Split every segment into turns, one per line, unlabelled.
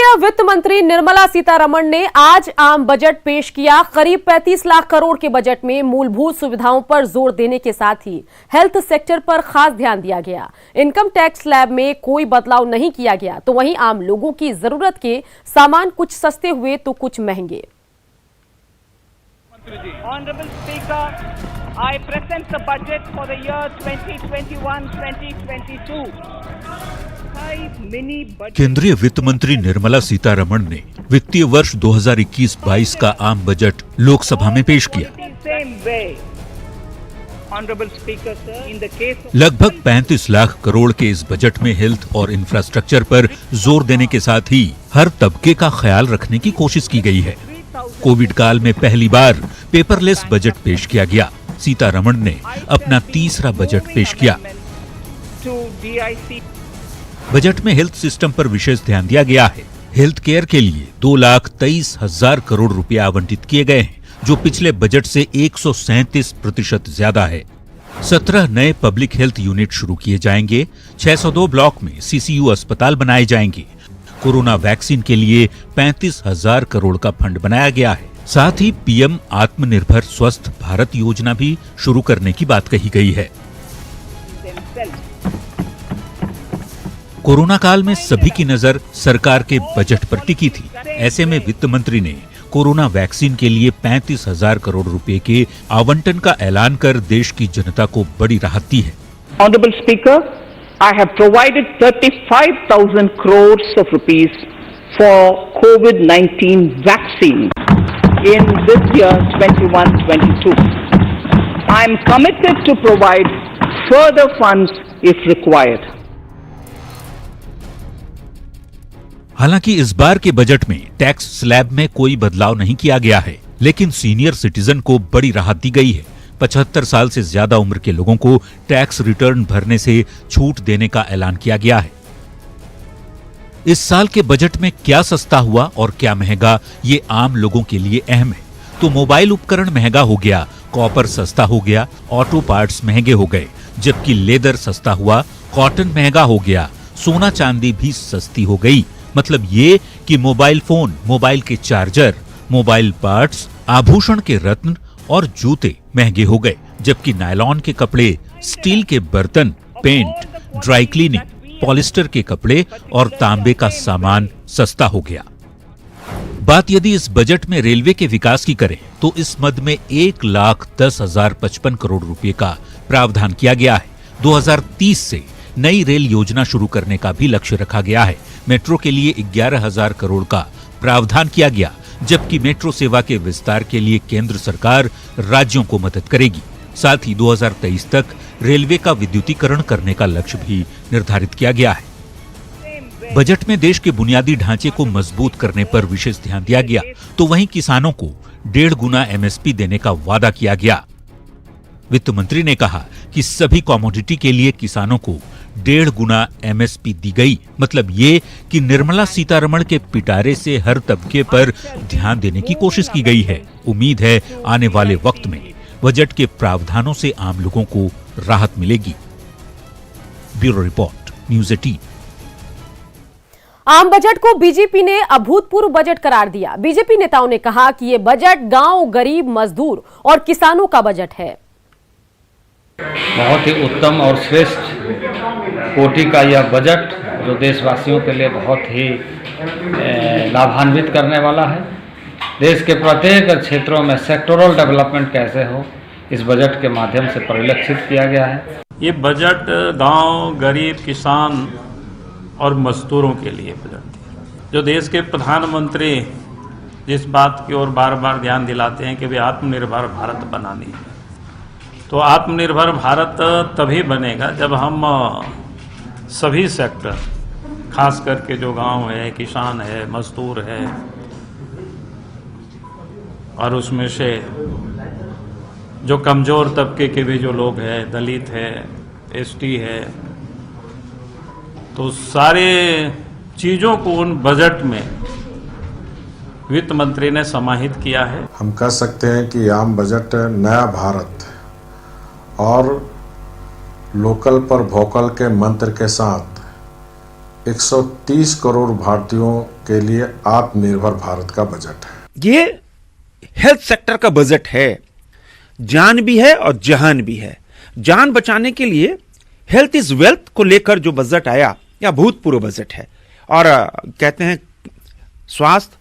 केंद्रीय वित्त मंत्री निर्मला सीतारमण ने आज आम बजट पेश किया। करीब 35 लाख करोड़ के बजट में मूलभूत सुविधाओं पर जोर देने के साथ ही हेल्थ सेक्टर पर खास ध्यान दिया गया। इनकम टैक्स स्लैब में कोई बदलाव नहीं किया गया, तो वहीं आम लोगों की जरूरत के सामान कुछ सस्ते हुए तो कुछ महंगे।
Honorable Speaker, I present the budget for the year 2021-2022.
केंद्रीय वित्त मंत्री निर्मला सीतारमण ने वित्तीय वर्ष 2021-22 का आम बजट लोकसभा में पेश किया। लगभग 35 लाख करोड़ के इस बजट में हेल्थ और इंफ्रास्ट्रक्चर पर जोर देने के साथ ही हर तबके का ख्याल रखने की कोशिश की गई है। कोविड काल में पहली बार पेपरलेस बजट पेश किया गया। सीतारमण ने अपना तीसरा बजट पेश किया। बजट में हेल्थ सिस्टम पर विशेष ध्यान दिया गया है। हेल्थ केयर के लिए 2,23,000 करोड़ रुपए आवंटित किए गए हैं, जो पिछले बजट से 137% ज्यादा है। 17 नए पब्लिक हेल्थ यूनिट शुरू किए जाएंगे। 602 ब्लॉक में सीसीयू अस्पताल बनाए जाएंगे। कोरोना वैक्सीन के लिए 35,000 करोड़ का फंड बनाया गया है। साथ ही पीएम आत्मनिर्भर स्वस्थ भारत योजना भी शुरू करने की बात कही गई है। कोरोना काल में सभी की नजर सरकार के बजट पर टिकी थी। ऐसे में वित्त मंत्री ने कोरोना वैक्सीन के लिए 35,000 करोड़ रुपए के आवंटन का ऐलान कर देश की जनता को बड़ी राहत दी है।
Honorable Speaker, I have provided 35,000 crores of rupees for COVID-19 vaccine in this year 21-22. I am committed to provide further funds if required.
हालांकि इस बार के बजट में टैक्स स्लैब में कोई बदलाव नहीं किया गया है, लेकिन सीनियर सिटीजन को बड़ी राहत दी गई है। 75 साल से ज्यादा उम्र के लोगों को टैक्स रिटर्न भरने से छूट देने का ऐलान किया गया है। इस साल के बजट में क्या सस्ता हुआ और क्या महंगा, ये आम लोगों के लिए अहम है। तो मोबाइल उपकरण महंगा हो गया, कॉपर सस्ता हो गया, ऑटो पार्ट्स महंगे हो गए, जबकि लेदर सस्ता हुआ, कॉटन महंगा हो गया, सोना चांदी भी सस्ती हो गई। मतलब ये कि मोबाइल फोन, मोबाइल के चार्जर, मोबाइल पार्ट्स, आभूषण के रत्न और जूते महंगे हो गए, जबकि नायलॉन के कपड़े, स्टील के बर्तन, पेंट, ड्राई क्लीनिंग, पॉलिस्टर के कपड़े और तांबे का सामान सस्ता हो गया। बात यदि इस बजट में रेलवे के विकास की करें तो इस मद में 1,10,055 करोड़ रुपए का प्रावधान किया गया है। 2030 से नई रेल योजना शुरू करने का भी लक्ष्य रखा गया है। मेट्रो के लिए 11,000 करोड़ का प्रावधान किया गया, जबकि मेट्रो सेवा के विस्तार के लिए केंद्र सरकार राज्यों को मदद करेगी। साथ ही 2023 तक रेलवे का विद्युतीकरण करने का लक्ष्य भी निर्धारित किया गया है। बजट में देश के बुनियादी ढांचे को मजबूत करने पर विशेष ध्यान दिया गया, तो वहीं किसानों को 1.5 गुना एमएसपी देने का वादा किया गया। वित्त मंत्री ने कहा कि सभी कमोडिटी के लिए किसानों को 1.5 गुना एमएसपी दी गई। मतलब ये कि निर्मला सीतारमण के पिटारे से हर तबके पर ध्यान देने की कोशिश की गई है। उम्मीद है आने वाले वक्त में बजट के प्रावधानों से आम लोगों को राहत मिलेगी। Bureau report, news 18।
आम बजट को बीजेपी ने अभूतपूर्व बजट करार दिया। बीजेपी नेताओं ने कहा कि ये बजट गांव, गरीब, मजदूर और किसानों का बजट है।
बहुत ही उत्तम और श्रेष्ठ कोटि का यह बजट जो देशवासियों के लिए बहुत ही लाभान्वित करने वाला है। देश के प्रत्येक क्षेत्रों में सेक्टोरल डेवलपमेंट कैसे हो, इस बजट के माध्यम से परिलक्षित किया गया है।
ये बजट गांव, गरीब, किसान और मजदूरों के लिए बजट है। जो देश के प्रधानमंत्री जिस बात की ओर बार बार ध्यान दिलाते हैं कि वे आत्मनिर्भर भारत बनानी है, तो आत्मनिर्भर भारत तभी बनेगा जब हम सभी सेक्टर, खास करके जो गांव है, किसान है, मजदूर है, और उसमें से जो कमज़ोर तबके के भी जो लोग हैं, दलित है, एसटी है, तो सारे चीज़ों को उन बजट में वित्त मंत्री ने समाहित किया है।
हम कह सकते हैं कि आम बजट नया भारत और लोकल पर वोकल के मंत्र के साथ 130 करोड़ भारतीयों के लिए आत्मनिर्भर भारत का बजट है।
ये हेल्थ सेक्टर का बजट है, जान भी है और जहान भी है। जान बचाने के लिए हेल्थ इज वेल्थ को लेकर जो बजट आया या भूतपूर्व बजट है, और कहते हैं स्वास्थ्य,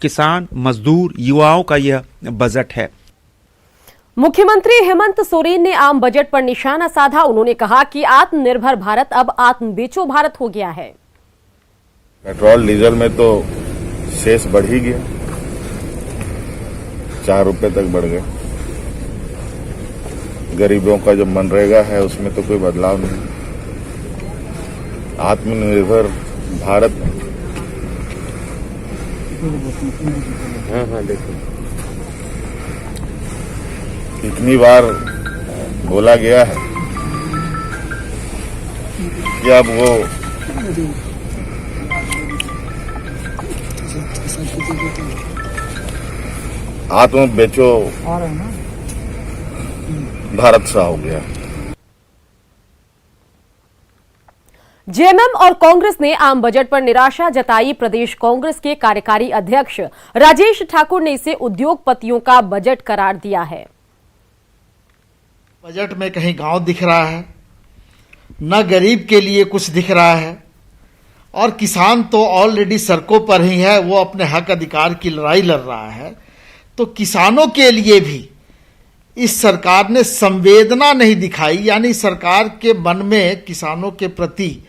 किसान, मजदूर, युवाओं का यह बजट है।
मुख्यमंत्री हेमंत सोरेन ने आम बजट पर निशाना साधा। उन्होंने कहा कि आत्मनिर्भर भारत अब आत्म बेचो भारत हो गया है।
पेट्रोल डीजल में तो शेष बढ़ ही गया, 4 रुपए तक बढ़ गए। गरीबों का जो मनरेगा है उसमें तो कोई बदलाव नहीं। आत्मनिर्भर भारत देखो इतनी बार बोला गया है कि अब वो आत्म बेचो भारत सा हो गया।
जेएमएम और कांग्रेस ने आम बजट पर निराशा जताई। प्रदेश कांग्रेस के कार्यकारी अध्यक्ष राजेश ठाकुर ने इसे उद्योगपतियों का बजट करार दिया है।
बजट में कहीं गांव दिख रहा है, न गरीब के लिए कुछ दिख रहा है, और किसान तो ऑलरेडी सड़कों पर ही है, वो अपने हक अधिकार की लड़ाई लड़ रहा है। तो किसानों के लिए भी इस सरकार ने संवेदना नहीं दिखाई, यानी सरकार के मन में किसानों के प्रति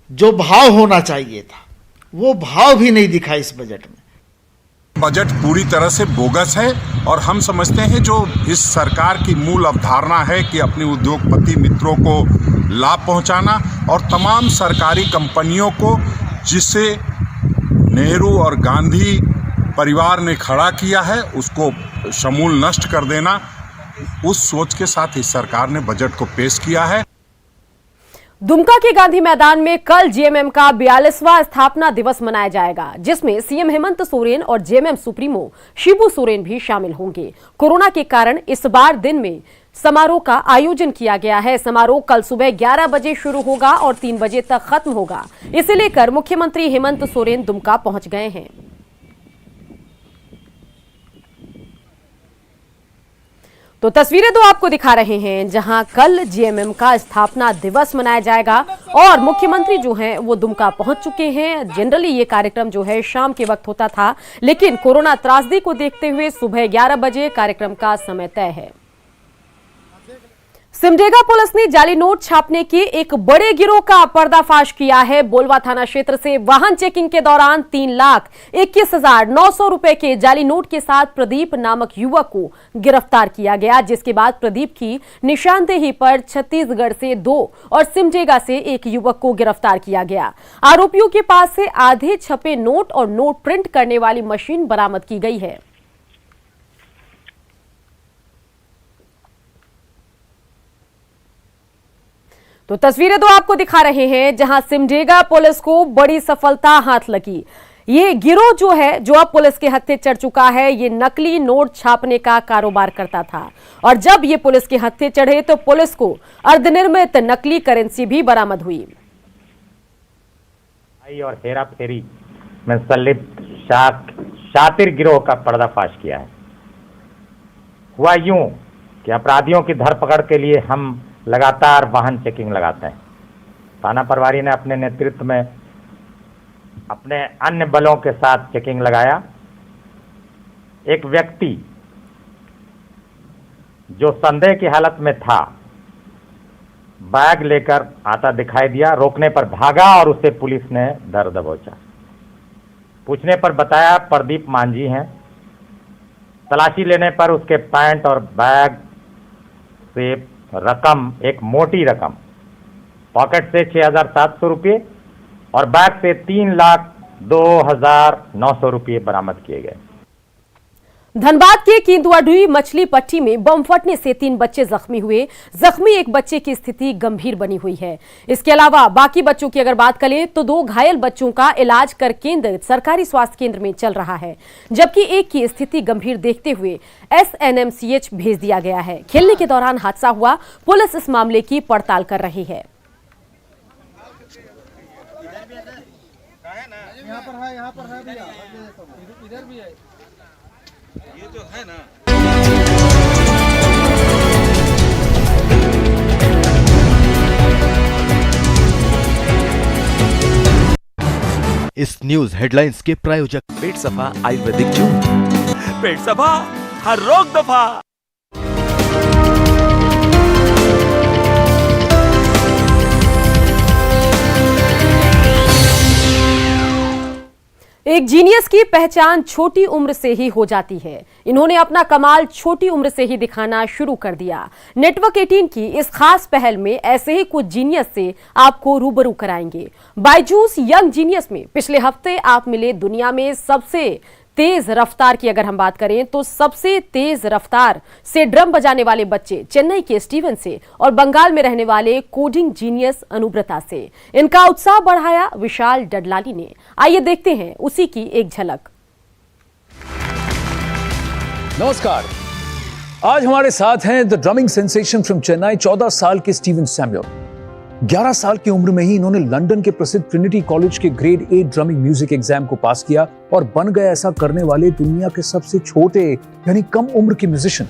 जो भाव होना चाहिए था वो भाव भी नहीं दिखा इस बजट में।
बजट पूरी तरह से बोगस है और हम समझते हैं जो इस सरकार की मूल अवधारणा है कि अपने उद्योगपति मित्रों को लाभ पहुंचाना और तमाम सरकारी कंपनियों को जिसे नेहरू और गांधी परिवार ने खड़ा किया है उसको समूल नष्ट कर देना, उस सोच के साथ इस सरकार ने बजट को पेश किया है।
दुमका के गांधी मैदान में कल जेएमएम का 42वां स्थापना दिवस मनाया जाएगा, जिसमें सीएम हेमंत सोरेन और जेएमएम सुप्रीमो शिबू सोरेन भी शामिल होंगे। कोरोना के कारण इस बार दिन में समारोह का आयोजन किया गया है। समारोह कल सुबह 11 बजे शुरू होगा और 3 बजे तक खत्म होगा। इसे लेकर मुख्यमंत्री हेमंत सोरेन दुमका पहुंच गए हैं। तो तस्वीरें तो आपको दिखा रहे हैं जहां कल जेएमएम का स्थापना दिवस मनाया जाएगा और मुख्यमंत्री जो हैं वो दुमका पहुंच चुके हैं। जनरली ये कार्यक्रम जो है शाम के वक्त होता था, लेकिन कोरोना त्रासदी को देखते हुए सुबह 11 बजे कार्यक्रम का समय तय है। सिमडेगा पुलिस ने जाली नोट छापने के एक बड़े गिरोह का पर्दाफाश किया है। बोलवा थाना क्षेत्र से वाहन चेकिंग के दौरान 3,21,900 रुपए के जाली नोट के साथ प्रदीप नामक युवक को गिरफ्तार किया गया, जिसके बाद प्रदीप की निशानदेही पर छत्तीसगढ़ से 2 और सिमडेगा से 1 युवक को गिरफ्तार किया गया। आरोपियों के पास से आधे छपे नोट और नोट प्रिंट करने वाली मशीन बरामद की गई है। तो तस्वीरें तो आपको दिखा रहे हैं जहां सिमडेगा पुलिस को बड़ी सफलता हाथ लगी। ये गिरोह जो है, जो अब पुलिस के हत्थे चढ़ चुका है, ये नकली नोट छापने का कारोबार करता था और जब ये पुलिस के हत्थे चढ़े तो पुलिस को अर्धनिर्मित नकली करेंसी भी बरामद हुई।
और हेरा फेरी में संलिप्त शातिर गिरोह का पर्दाफाश किया है। हुआ यूं कि अपराधियों की धरपकड़ के लिए हम लगातार वाहन चेकिंग लगाते हैं। थाना प्रभारी ने अपने नेतृत्व में अपने अन्य बलों के साथ चेकिंग लगाया। एक व्यक्ति जो संदेह की हालत में था बैग लेकर आता दिखाई दिया। रोकने पर भागा और उसे पुलिस ने धर दबोचा। पूछने पर बताया प्रदीप मांझी हैं। तलाशी लेने पर उसके पैंट और बैग से रकम, एक मोटी रकम, पॉकेट से 6,700 रुपये और बैग से 3,02,900 रुपये बरामद किए गए।
धनबाद के केंदुआडुई मछली पट्टी में बम फटने से 3 बच्चे जख्मी हुए। जख्मी एक बच्चे की स्थिति गंभीर बनी हुई है। इसके अलावा बाकी बच्चों की अगर बात करें तो 2 घायल बच्चों का इलाज कर केंद्र सरकारी स्वास्थ्य केंद्र में चल रहा है, जबकि एक की स्थिति गंभीर देखते हुए SNMCH भेज दिया गया है। खेलने के दौरान हादसा हुआ। पुलिस इस मामले की पड़ताल कर रही है।
यहाँ पर है भैया, इधर भी है, ये जो है ना।
इस न्यूज हेडलाइंस के प्रायोजक पेट सफा आयुर्वेदिक जूस। पेट सफा, हर रोग दफा।
एक जीनियस की पहचान छोटी उम्र से ही हो जाती है। इन्होंने अपना कमाल छोटी उम्र से ही दिखाना शुरू कर दिया। नेटवर्क 18 की इस खास पहल में ऐसे ही कुछ जीनियस से आपको रूबरू कराएंगे। बायजूस यंग जीनियस में पिछले हफ्ते आप मिले दुनिया में सबसे तेज रफ्तार की अगर हम बात करें तो सबसे तेज रफ्तार से ड्रम बजाने वाले बच्चे चेन्नई के स्टीवन से और बंगाल में रहने वाले कोडिंग जीनियस अनुब्रता से। इनका उत्साह बढ़ाया विशाल डडलानी ने। आइए देखते हैं उसी की एक झलक।
नमस्कार, आज हमारे साथ हैं the drumming sensation from Chennai 14 साल के स्टीवन सैमुअल। 11 साल की उम्र में ही इन्होंने लंदन के प्रसिद्ध ट्रिनिटी कॉलेज के ग्रेड 8 ड्रमिंग म्यूजिक एग्जाम को पास किया और बन गए ऐसा करने वाले दुनिया के सबसे छोटे यानी कम उम्र के musician.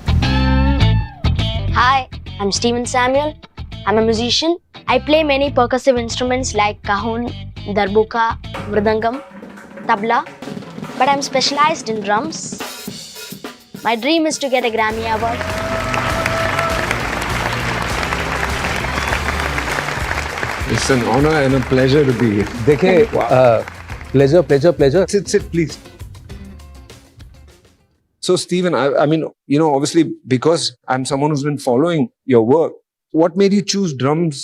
Hi, I'm Steven Samuel. I'm a musician. I play many percussive instruments like cajon, darbuka, mridangam, tabla, but I'm specialized in drums. My dream is to get a Grammy Award.
It's an honor and a pleasure to be here.
देखिए, pleasure.
Sit, please. So, Stephen, I mean, you know, obviously, because I'm someone who's been following your work, what made you choose drums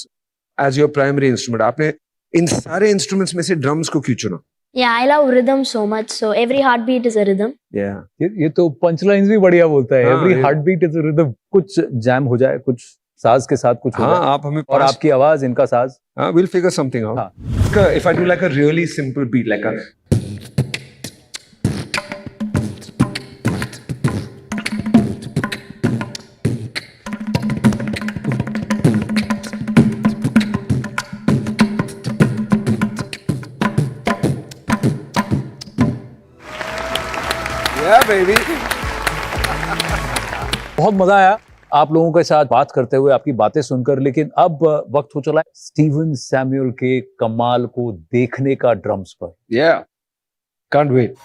as your primary instrument? आपने इन सारे instruments में से drums को क्यों चुना?
Yeah, I love rhythm so much. So every heartbeat is a rhythm.
Yeah.
ये तो पंचलाइंस भी बढ़िया बोलता है। Every heartbeat is a rhythm. कुछ जैम हो जाए, कुछ साज के साथ कुछ हो जाए।
आप हमें
और आपकी आवाज, इनका साज।
We'll figure something out. If I do like a really simple beat, like a yeah, baby.
बहुत मजा आया आप लोगों के साथ बात करते हुए, आपकी बातें सुनकर। लेकिन अब वक्त हो चला है स्टीवन सैमुअल के कमाल को देखने का ड्रम्स पर।
Yeah, can't wait.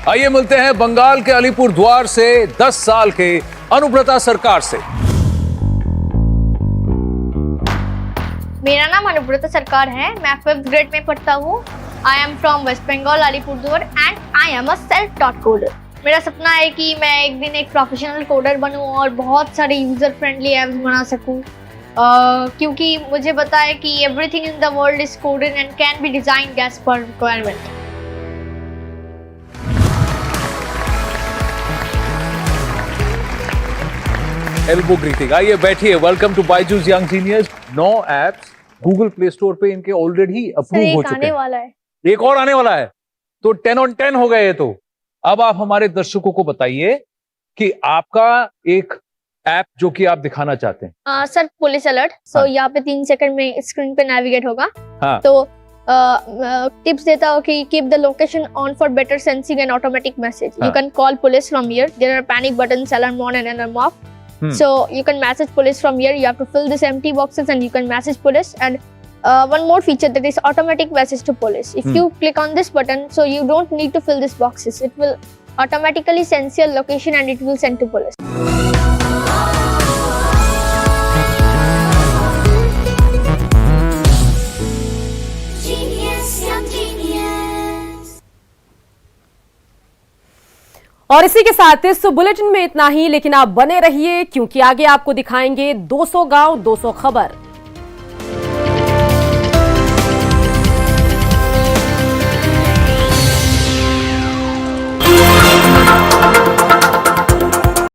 आइए मिलते हैं बंगाल के अलीपुर द्वार से 10 साल के अनुब्रता सरकार से।
मेरा नाम अनुब्रता सरकार है। मैं 5th ग्रेड में पढ़ता हूँ। I am from West Bengal Alipurduar and I am a self taught coder. मेरा सपना है कि मैं एक दिन एक प्रोफेशनल कोडर बनूं और बहुत सारे यूजर फ्रेंडली ऐप्स बना सकूं, क्योंकि मुझे पता है कि everything in the world is coded and can be designed as per requirement.
Elbow greeting. आइए बैठिए। Welcome to Byju's young genius. 9 apps Google Play Store पे इनके ऑलरेडी अप्रूव हो चुके हैं।
वाला है,
एक और आने वाला है, तो 10 on 10 हो गए। तो अब आप हमारे दर्शकों को बताइए कि आपका एक ऐप जो कि आप दिखाना चाहते हैं।
Sir, police alert. सो यहाँ पे 3 सेकंड में स्क्रीन पे नेविगेट होगा।
हाँ।
तो टिप्स देता हो कि keep the location on for better sensing and automatic message. You can call police from here. There are panic buttons, alarm on and alarm off. So you can message police from here. You have to fill this empty boxes and you can message police. And one more feature, that is automatic message to police. If you click on this button, so you don't need to fill these boxes. It will automatically sense your location and it will send to police.
और इसी के साथ इस bulletin में इतना ही, लेकिन आप बने रहिए क्योंकि आगे आपको दिखाएंगे 200 गांव 200 खबर।